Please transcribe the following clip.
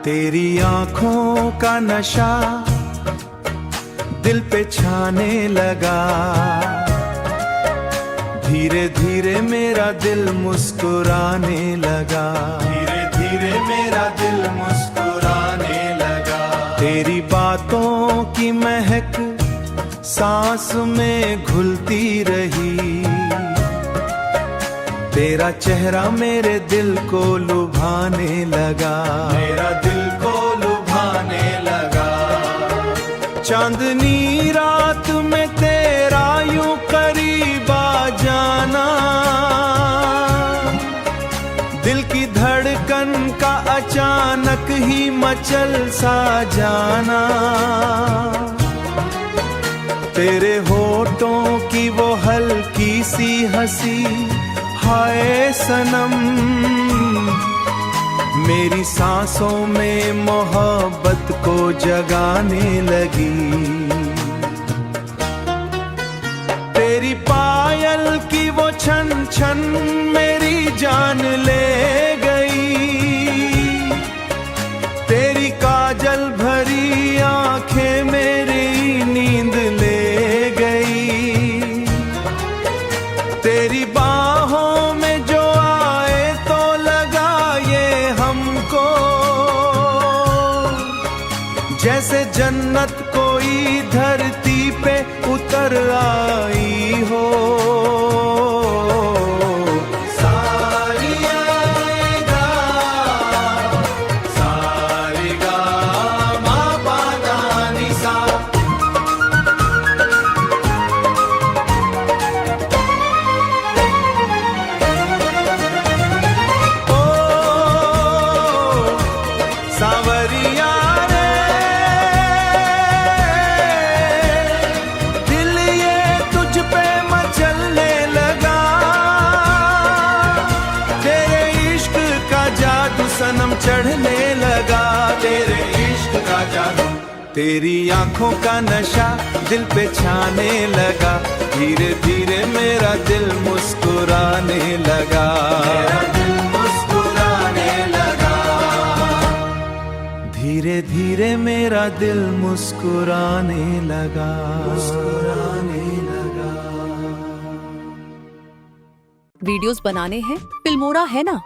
तेरी आंखों का नशा दिल पे छाने लगा, धीरे धीरे मेरा दिल मुस्कुराने लगा, धीरे धीरे मेरा दिल मुस्कुराने लगा। तेरी बातों की महक सांस में घुलती रही, तेरा चेहरा मेरे दिल को लुभाने लगा, मेरा दिल को लुभाने लगा। चांदनी रात में तेरा यूं करीब आ जाना, दिल की धड़कन का अचानक ही मचल सा जाना। तेरे होठों की वो हल्की सी हंसी, हाय सनम, मेरी सांसों में मोहब्बत को जगाने लगी। तेरी पायल की वो छन छन मेरी जान ले गई, तेरी काजल भरी आंखें मेरी नींद ले गई। तेरी बाहों में जो आए तो लगा ये हमको, जैसे जन्नत कोई धरती पे उतर आई हो। सनम चढ़ने लगा तेरे इश्क का जादू, तेरी आंखों का नशा दिल पे छाने लगा, धीरे धीरे मेरा दिल मुस्कुराने लगा, मेरा दिल मुस्कुराने लगा, धीरे धीरे मेरा दिल मुस्कुराने लगा, मुस्कुराने लगा। वीडियोस बनाने हैं फिल्मोरा है ना।